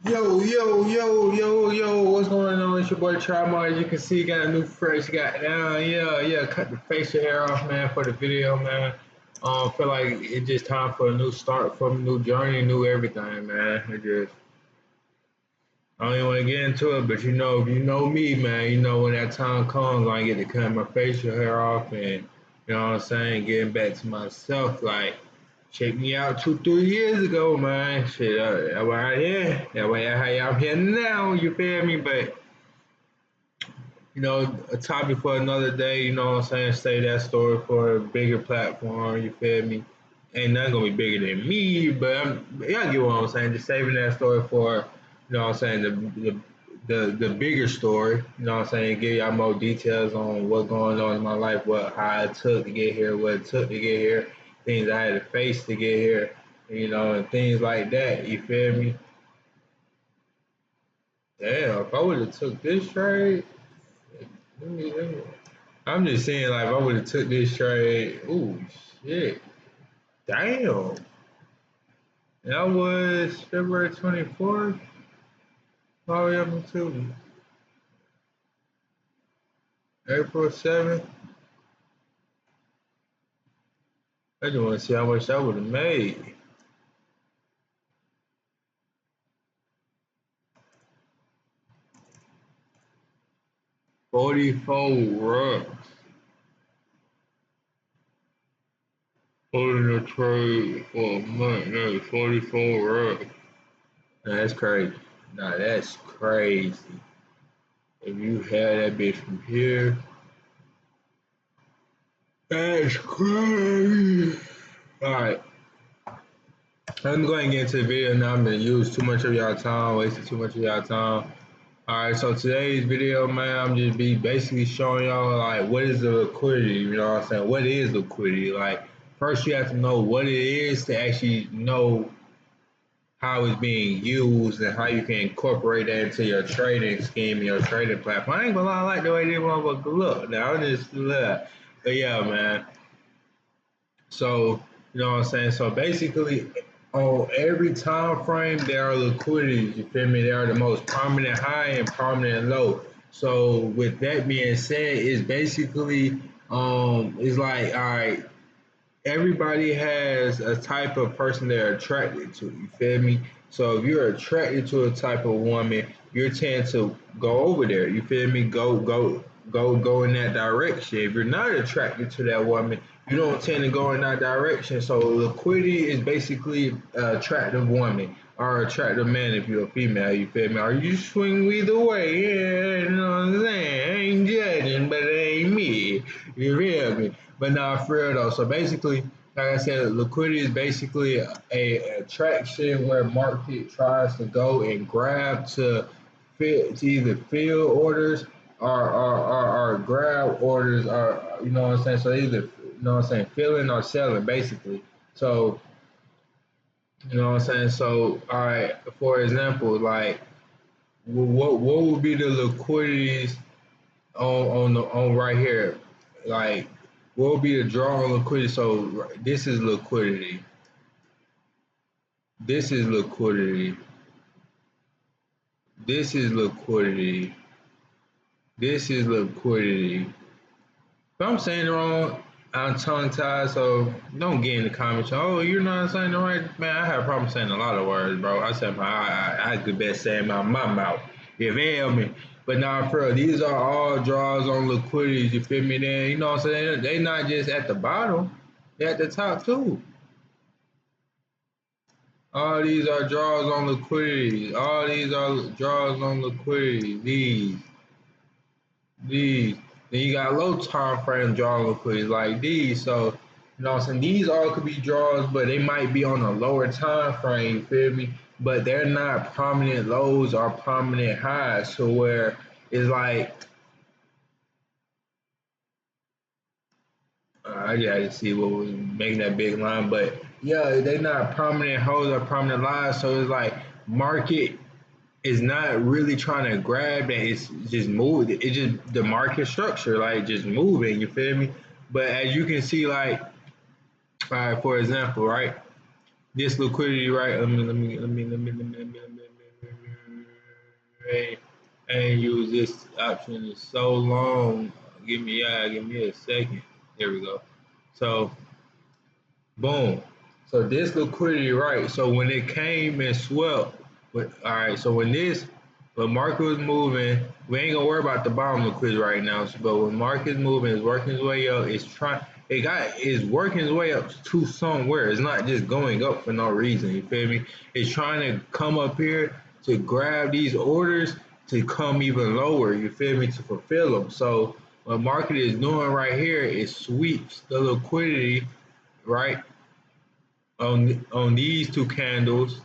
Yo, what's going on? It's your boy Trimo. As you can see, got a new fresh, cut the facial hair off, man, for the video, man. Feel like it's just time for a new start, for a new journey, new everything, man. I don't even want to get into it, but if you know me, man, you know when that time comes, I get to cut my facial hair off and, you know what I'm saying, getting back to myself, like, check me out 2, 3 years ago, man. Shit, that why I here. That way I'm here now, you feel me? But, a topic for another day, you know what I'm saying? Say that story for a bigger platform, you feel me? Ain't nothing gonna be bigger than me, but y'all get what I'm saying. Just saving that story for, you know what I'm saying, the bigger story, you know what I'm saying? Give y'all more details on what's going on in my life, how it took to get here, what it took to get here, things I had to face to get here, and things like that, you feel me? Damn, if I would have took this trade, I'm just saying, like, if I would have took this trade, ooh, shit, damn. That was February 24th, all the way up until April 7th. I just want to see how much I would have made. 44 rucks. Holding a trade for a month, no, 44 rucks. Nah, that's crazy. Nah, that's crazy. If you had that bitch from here, that's crazy. Alright, let me go ahead and get into the video now. I'm gonna use too much of y'all time, wasted too much of y'all time. Alright, so today's video, man, I'm just be basically showing y'all like what is the liquidity, you know what I'm saying? What is liquidity? Like, first you have to know what it is to actually know how it's being used and how you can incorporate that into your trading scheme, your trading platform. I ain't gonna lie, I like the way this motherfucker look. Now I just look. But yeah, man. So, you know what I'm saying? So basically, on every time frame, there are liquidities. You feel me? They are the most prominent high and prominent low. So, with that being said, it's basically, it's like, all right, everybody has a type of person they're attracted to. You feel me? So if you're attracted to a type of woman, you tend to go over there. You feel me? Go in that direction. If you're not attracted to that woman, you don't tend to go in that direction. So liquidity is basically an attractive woman or attractive man if you're a female. You feel me? Or you swing either way. Yeah, you know what I'm saying? I ain't judging, but it ain't me. You feel me? But nah, for real though. So basically, like I said, liquidity is basically a attraction where market tries to go and grab to either fill orders or grab orders, or you know what I'm saying. So either, you know what I'm saying, filling or selling basically. So you know what I'm saying. So all right, for example, like what would be the liquidities on right here, like what would be the draw on liquidity? So this is liquidity. This is liquidity. This is liquidity. This is liquidity. If I'm saying it wrong, I'm tongue tied, so don't get in the comments. Oh, you're not saying the right, man. I have a problem saying a lot of words, bro. I said I could best say them out my mouth. You feel me? But now, for real, these are all draws on liquidity. You feel me? Then you know what I'm saying? They not just at the bottom; they at the top too. All these are draws on liquidity. All these are draws on liquidity. These. Then you got low time frame draw liquidities like these. So, you know what I'm saying? These all could be draws, but they might be on a lower time frame, you feel me? But they're not prominent lows or prominent highs. So where it's like, I just had to see what was making that big line, but yeah, they not prominent hoes or prominent lies. So it's like market is not really trying to grab that. It's just moving. It's just the market structure, like just moving. You feel me? But as you can see, like, all right, for example, right, this liquidity, right? ain't used this option in so long. Give me a second. There we go. So boom. So this liquidity, right? So when it came and swept, all right. So when market was moving, we ain't gonna worry about the bottom liquidity right now. But when market's moving, it's working its way up. It's working its way up to somewhere. It's not just going up for no reason. You feel me? It's trying to come up here to grab these orders to come even lower. You feel me? To fulfill them. So what market is doing right here is sweeps the liquidity, right, on these two candles,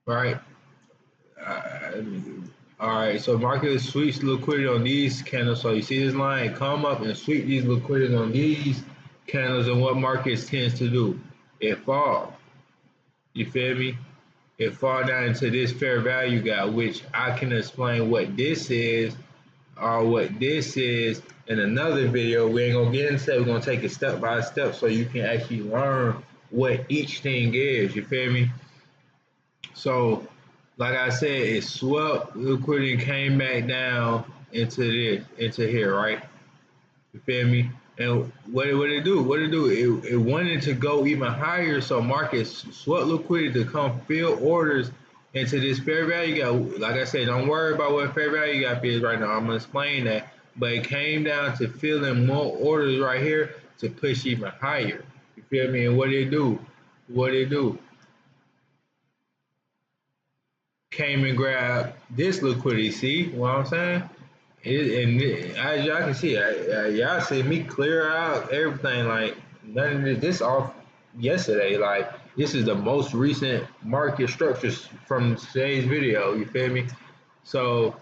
right? Uh, all right, so market sweeps liquidity on these candles. So you see this line come up and sweep these liquidities on these candles, and what markets tends to do? It fall. You feel me? It fall down into this fair value gap, which I can explain what this is or what this is in another video. We ain't gonna get into it. We're gonna take it step by step so you can actually learn what each thing is. You feel me? So, like I said, it swept liquidity and came back down into here, right? You feel me? And what did it do? What did it do? It wanted to go even higher, so markets swept liquidity to come fill orders into this fair value gap. Like I said, don't worry about what fair value gap is right now. I'm gonna explain that. But it came down to filling more orders right here to push even higher. You feel me? And what did it do? What did it do? Came and grabbed this liquidity. See what I'm saying? As y'all can see, y'all see me clear out everything. Like none of this off yesterday. Like this is the most recent market structures from today's video. You feel me? So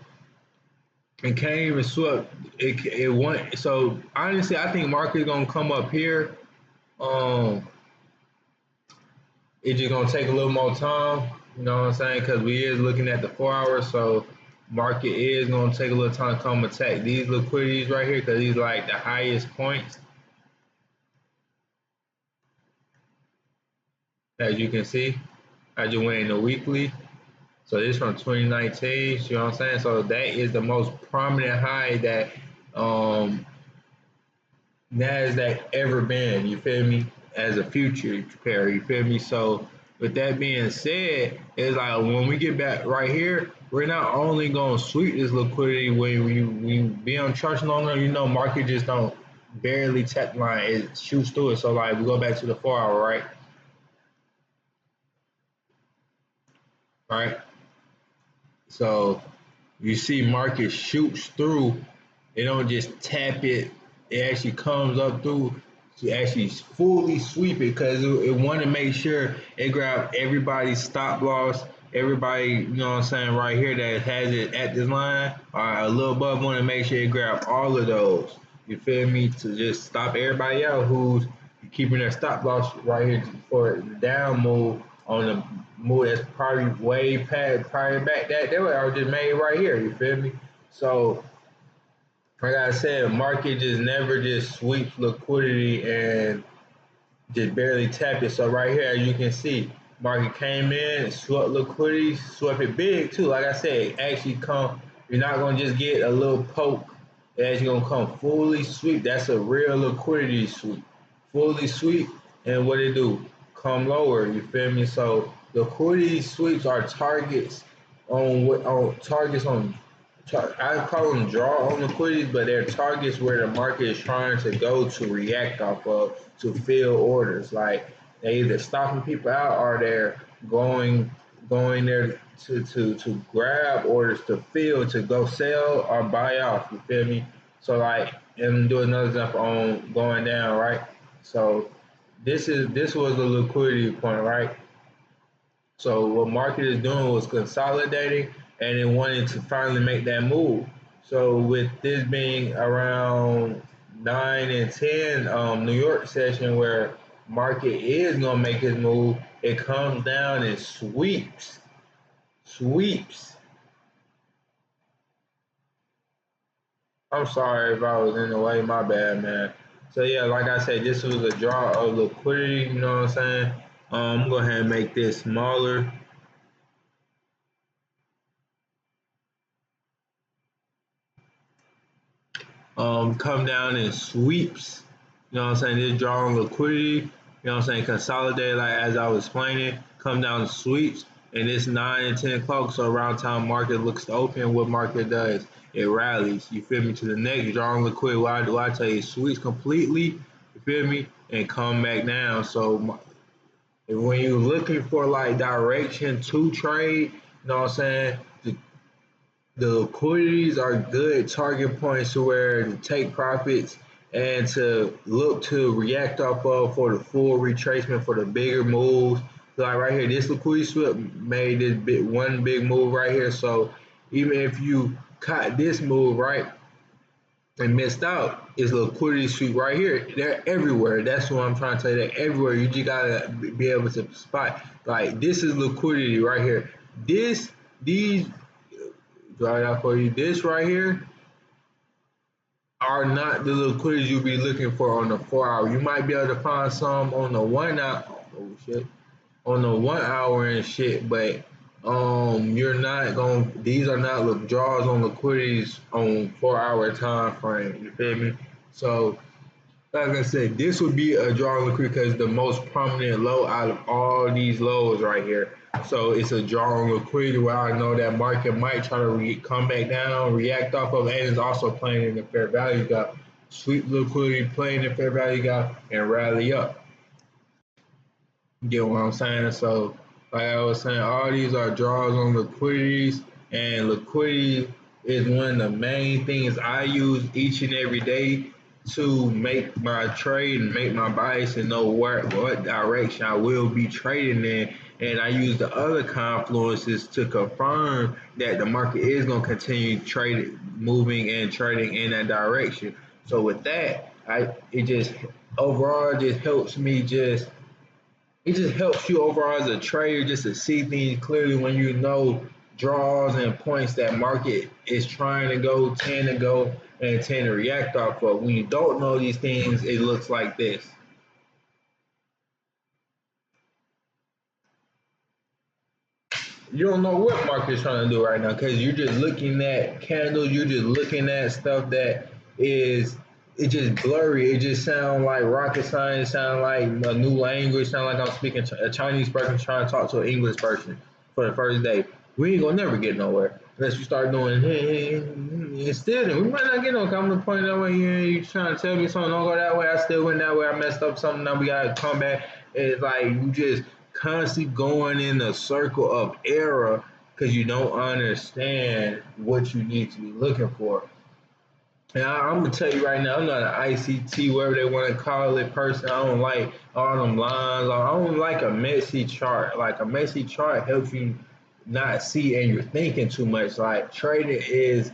it came and swept. It went. So honestly, I think market's gonna come up here. Um, it's just gonna take a little more time. You know what I'm saying? Because we is looking at the 4 hours, so market is gonna take a little time to come attack these liquidities right here because these like the highest points, as you can see. I just went in the weekly, so this from 2019. You know what I'm saying? So that is the most prominent high that um NASDAQ ever been, you feel me, as a future pair, you feel me? So with that being said, it's like when we get back right here, we're not only gonna sweep this liquidity when we be on charts longer, you know, market just don't barely tap line, it shoots through it. So like we go back to the 4 hour, right? Right? So you see market shoots through, it don't just tap it, it actually comes up through to actually fully sweep it because it want to make sure it grab everybody's stop loss, everybody, you know what I'm saying, right here that has it at this line or a little above, want to make sure it grab all of those. You feel me? To just stop everybody out who's keeping their stop loss right here for the down move on the move that's probably way past, probably back that way I was just made right here. You feel me? So like I said, market just never just sweeps liquidity and just barely tap it. So right here, as you can see, market came in, swept liquidity, swept it big too. Like I said, actually come. You're not gonna just get a little poke. It's actually gonna come fully sweep. That's a real liquidity sweep. Fully sweep, and what it do? Come lower. You feel me? So liquidity sweeps are targets on targets on I call them draw on liquidities, but they're targets where the market is trying to go to react off of to fill orders. Like they either stopping people out or they're going there to grab orders to fill to go sell or buy off. You feel me? So like, and do another example on going down, right? So this was the liquidity point, right? So what market is doing was consolidating and it wanted to finally make that move. So with this being around 9 and 10 New York session where market is gonna make his move, it comes down and sweeps. I'm sorry if I was in the way, my bad, man. So yeah, like I said, this was a draw of liquidity. You know what I'm saying? I'm gonna go ahead and make this smaller. come down in sweeps. You know what I'm saying? This drawing liquidity. You know what I'm saying? Consolidate, like as I was explaining, come down in sweeps. And it's 9 and 10 o'clock, so around time market looks to open, what market does? It rallies. You feel me? To the next drawing liquidity. Why do I tell you? It sweeps completely. You feel me? And come back down. So when you're looking for like direction to trade, you know what I'm saying? The liquidities are good target points to where to take profits and to look to react off of for the full retracement for the bigger moves. Like right here, this liquidity sweep made this one big move right here. So even if you caught this move right and missed out, it's liquidity sweep right here. They're everywhere. That's what I'm trying to tell you. They're everywhere. You just gotta be able to spot. Like this is liquidity right here. These draw it out for you. This right here are not the liquidities you'll be looking for on the 4 hour. You might be able to find some on the 1 hour. Oh shit, on the 1 hour and shit, but you're not going. These are not draws on liquidities on 4 hour time frame. You feel me? So like I said, this would be a draw liquidity because the most prominent low out of all these lows right here. So it's a draw on liquidity where I know that market might try to come back down, react off of, and it's also playing in the fair value gap. Sweep liquidity, playing in fair value gap, and rally up. You get what I'm saying? So, like I was saying, all these are draws on liquidities, and liquidity is one of the main things I use each and every day to make my trade and make my bias and know what direction I will be trading in. And I use the other confluences to confirm that the market is going to continue trading, moving and trading in that direction. So with that, it just overall just helps me just it just helps you overall as a trader just to see things clearly when you know draws and points that market is trying to go, tend to go, and tend to react off of. When you don't know these things, it looks like this. You don't know what market's trying to do right now because you're just looking at candles, you're just looking at stuff that is it just blurry. It just sounds like rocket science, sound like a new language, sound like I'm speaking to a Chinese person trying to talk to an English person for the first day. We ain't gonna never get nowhere unless you start doing and still we might not get no come to the point that way you trying to tell me something, don't go that way, I still went that way, I messed up something, now we gotta come back. It's like you just constantly going in a circle of error because you don't understand what you need to be looking for. And I'm gonna tell you right now, I'm not an ICT, whatever they want to call it, person. I don't like all them lines. I don't like a messy chart. Like a messy chart helps you not see and you're thinking too much. Like trading is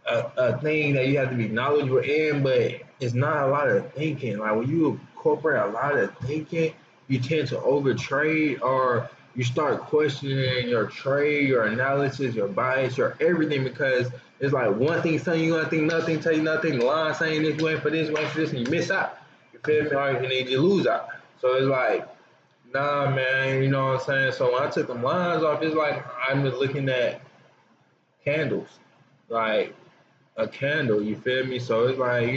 a thing that you have to be knowledgeable in, but it's not a lot of thinking. Like when you incorporate a lot of thinking, you tend to overtrade or you start questioning your trade, your analysis, your bias, your everything because it's like one thing telling you one thing, nothing tell you nothing, the line saying this way for this, way for this, and you miss out. You feel me? Or, and then you lose out. So it's like, nah, man, you know what I'm saying? So when I took them lines off, it's like I'm just looking at candles. Like a candle, you feel me? So it's like,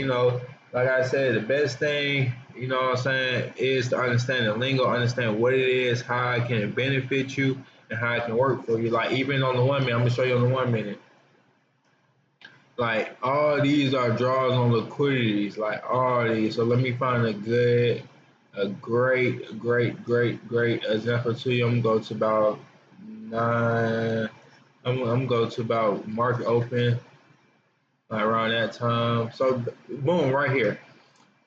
like I said, the best thing, you know what I'm saying, is to understand the lingo, understand what it is, how it can benefit you, and how it can work for you. Like even on the 1 minute, I'm gonna show you on the 1 minute. Like all these are draws on liquidities, like all these. So let me find a great example to you. I'm gonna go to about 9. I'm gonna go to about market open like around that time. So boom, right here.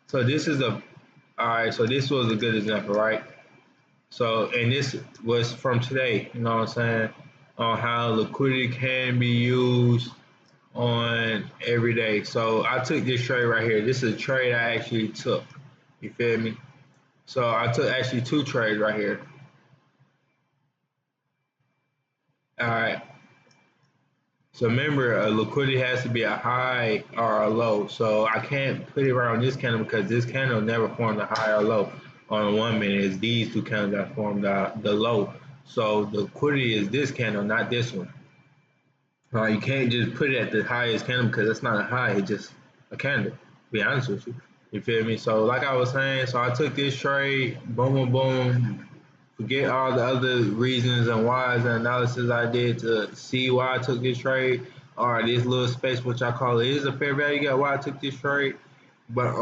So this is all right. So this was a good example, right? So and this was from today. You know what I'm saying? On how liquidity can be used on every day. So I took this trade right here. This is a trade I actually took. You feel me? So I took actually two trades right here. All right. So remember, liquidity has to be a high or a low. So I can't put it right on this candle because this candle never formed a high or low on 1 minute. It's these two candles that formed the low. So the liquidity is this candle, not this one. You can't just put it at the highest candle because it's not a high. It's just a candle. To be honest with you, you feel me? So like I was saying, so I took this trade, boom, boom, boom. Forget all the other reasons and whys and analysis I did to see why I took this trade. All right, this little space, which I call it, is a fair value gap. Why I took this trade, but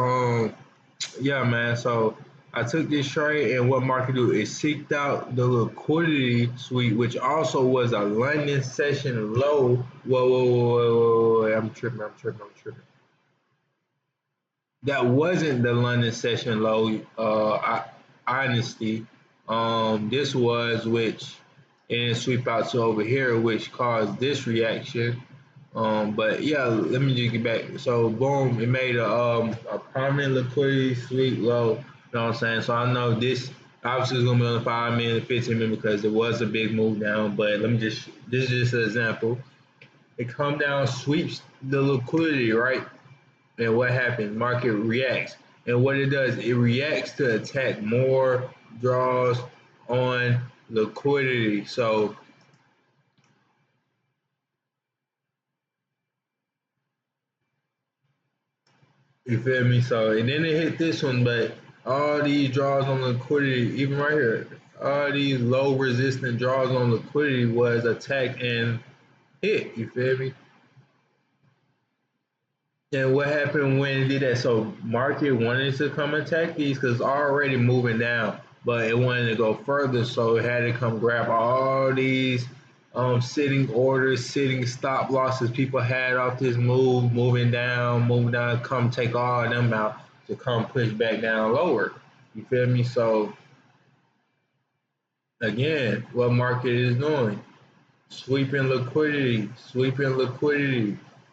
yeah, man. So I took this trade, and what market do is seeked out the liquidity sweep, which also was a London session low. Whoa, whoa, whoa, whoa, whoa. I'm tripping. I'm tripping. I'm tripping. That wasn't the London session low. Honesty. This was which and sweep out to over here, which caused this reaction. But yeah, let me just get back. So boom, it made a permanent liquidity sweep low. You know what I'm saying? So I know this obviously is gonna be on the 5 minute, 15 minute because it was a big move down. But let me just this is just an example. It come down, sweeps the liquidity, right? And what happens? Market reacts. And what it does, it reacts to attack more draws on liquidity. So you feel me? So and then it hit this one, but all these draws on liquidity, even right here, all these low resistant draws on liquidity was attacked and hit. You feel me? And what happened when it did that? So market wanted to come attack these because it's already moving down, but it wanted to go further, so it had to come grab all these sitting orders, sitting stop losses people had off this move, moving down, come take all of them out to come push back down lower. You feel me? So again, what market is doing? Sweeping liquidity,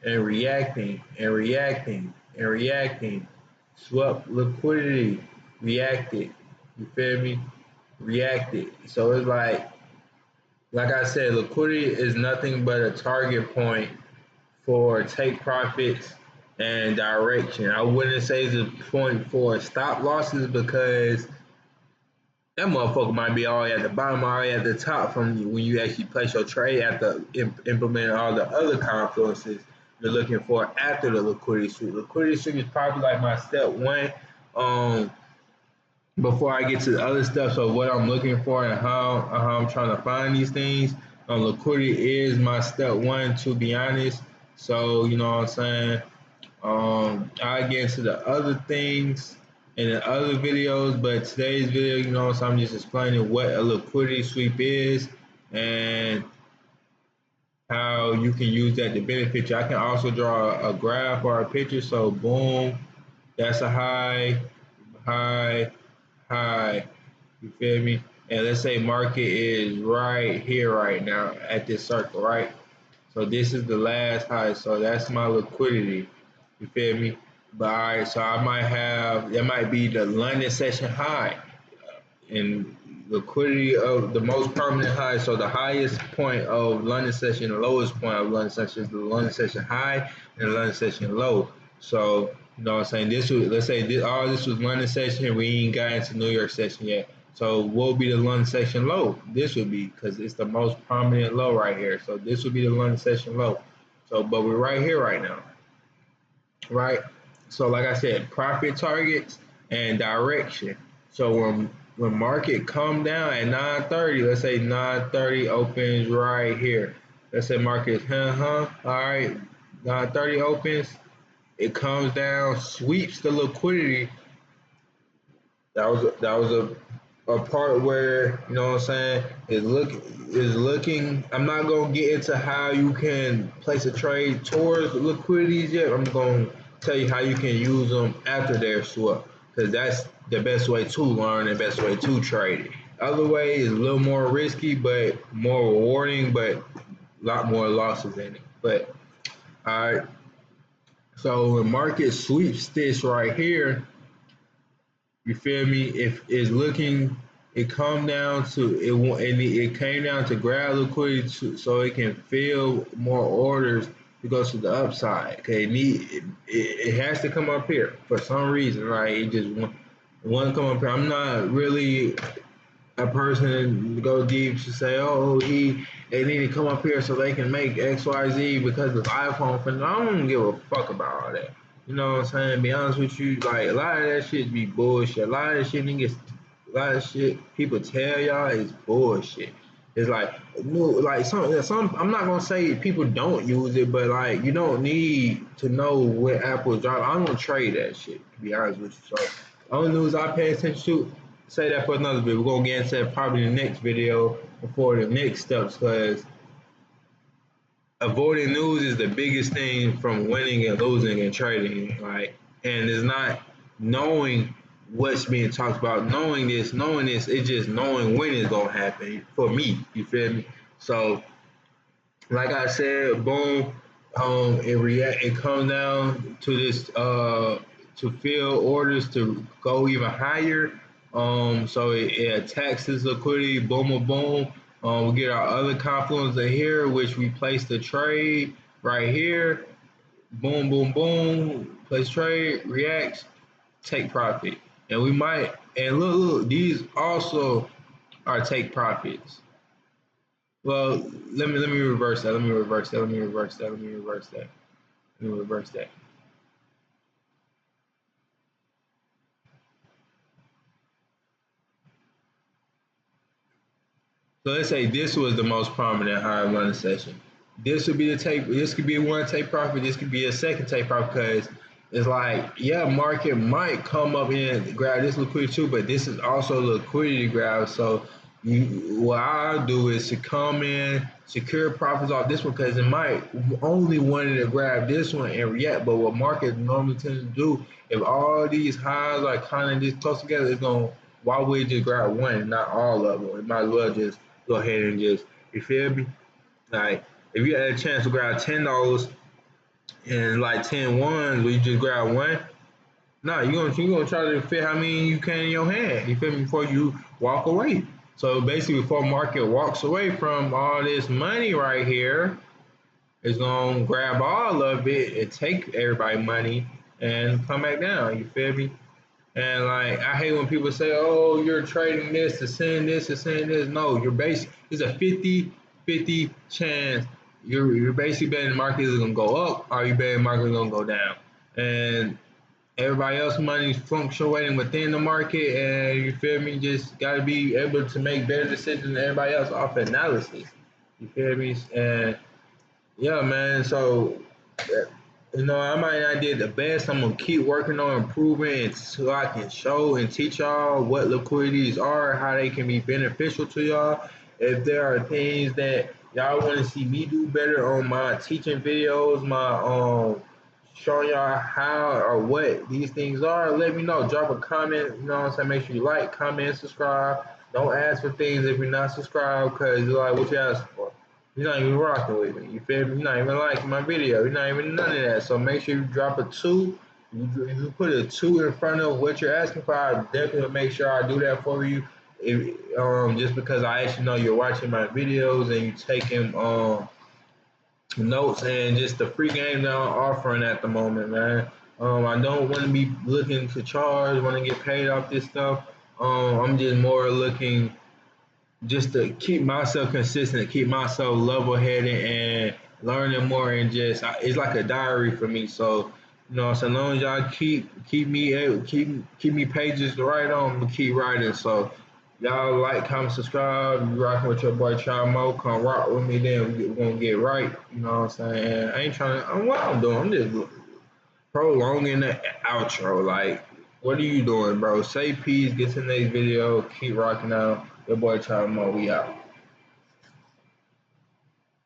and reacting, and reacting, and reacting. Swept liquidity, reacted. You feel me? Reacted. So it's like I said, liquidity is nothing but a target point for take profits and direction. I wouldn't say it's a point for stop losses because that motherfucker might be all the way at the bottom, all the way at the top from when you actually place your trade after implementing all the other confluences you're looking for after the liquidity sweep. Liquidity sweep is probably like my step one um, before I get to the other stuff. So what I'm looking for and how I'm trying to find these things. Liquidity is my step one, to be honest. So you know what I'm saying. I get into the other things in the other videos, but today's video, you know, so I'm just explaining what a liquidity sweep is and how you can use that to benefit you. I can also draw a graph or a picture. So boom, that's a high, high, high. You feel me? And let's say market is right here right now at this circle, right? So this is the last high. So that's my liquidity. You feel me? But all right, so I might have that might be the London session high and liquidity of the most permanent high. So the highest point of London session, the lowest point of London session is the London session high and the London session low. So you know what I'm saying? This was let's say all this was London session. We ain't got into New York session yet. So what will be the London session low? This would be because it's the most prominent low right here. So this would be the London session low. So but we're right here right now, right? So like I said, profit targets and direction. So when market come down at 9:30, let's say 9:30 opens right here. Let's say market is all right, 9:30 opens, it comes down, sweeps the liquidity. That was a part where you know what I'm saying is looking. I'm not gonna get into how you can place a trade towards liquidities yet. I'm gonna tell you how you can use them after they're swept because that's the best way to learn and best way to trade it. Other way is a little more risky but more rewarding, but a lot more losses in it. But all right, so when market sweeps this right here, you feel me? If it's looking, it come down to it, and it came down to grab liquidity so it can fill more orders to go to the upside. Okay, it has to come up here for some reason, right? It just want to come up here. I'm not really a person to go deep to say, oh, they need to come up here so they can make X, Y, Z because of iPhone. I don't give a fuck about all that. You know what I'm saying? Be honest with you, like a lot of that shit be bullshit. A lot of shit people tell y'all is bullshit. It's like no, like some. I'm not gonna say people don't use it, but like you don't need to know what Apple drop. I don't trade that shit. To be honest with you, so only news I pay attention to. Say that for another video. We're gonna get into probably the next video before the next steps, because avoiding news is the biggest thing from winning and losing and trading. Like, and it's not knowing what's being talked about, knowing this, it's just knowing when it's gonna happen. For me, you feel me? So, like I said, boom, it comes down to this to fill orders to go even higher. So it attacks this liquidity, boom, boom, boom. We get our other confluence in here, which we place the trade right here. Boom, boom, boom. Place trade, reacts, take profit. And we might, and look, these also are take profits. Well, let me reverse that. Let me reverse that. Let me reverse that. Let me reverse that. Let me reverse that. So let's say this was the most prominent higher running session. This would be the take. This could be one take profit. This could be a second take profit, because it's like, yeah, market might come up and grab this liquidity too, but this is also a liquidity grab. So what I'll do is to come in, secure profits off this one, because it might only wanted to grab this one and react. But what market normally tends to do, if all these highs are kind of this close together, it's gonna, why would it just grab one, not all of them? It might as well just go ahead and just, you feel me? Like, if you had a chance to grab $10 and like 10 ones, where you just grab one, nah, you gonna try to fit how many you can in your hand. You feel me? Before you walk away. So basically, before market walks away from all this money right here, it's gonna grab all of it and take everybody money and come back down. You feel me? And like, I hate when people say, "Oh, you're trading this to send this to send this." No, you're basically, it's a 50-50 chance. You're basically betting the market is gonna go up, or you betting the market is gonna go down. And everybody else money is fluctuating within the market, and you feel me? Just gotta be able to make better decisions than everybody else off analysis. You feel me? And yeah, man. So, I might not did the best. I'm gonna keep working on improving so I can show and teach y'all what liquidities are, how they can be beneficial to y'all. If there are things that y'all want to see me do better on my teaching videos, my showing y'all how or what these things are, let me know. Drop a comment. You know what I'm saying? Make sure you like, comment, subscribe. Don't ask for things if you're not subscribed, because you're like, what you asking for? You're not even rocking with me. You feel me? You're not even liking my video. You're not even none of that. So make sure you drop a two. If you put a two in front of what you're asking for, I definitely make sure I do that for you. Just because I actually know you're watching my videos and you taking notes, and just the free game that I'm offering at the moment, man. I don't want to be looking to charge, want to get paid off this stuff. I'm just more looking just to keep myself consistent, keep myself level headed and learning more, and just it's like a diary for me. So so long as y'all keep me pages to write on, I'm gonna keep writing. So y'all like, comment, subscribe. You rocking with your boy Mo, come rock with me. Then we're gonna get right. You know what I'm saying? I ain't trying to. What I'm doing, I'm just prolonging the outro. Like, what are you doing, bro? Say peace. Get to the next video. Keep rocking out. Your boy Mo. We out.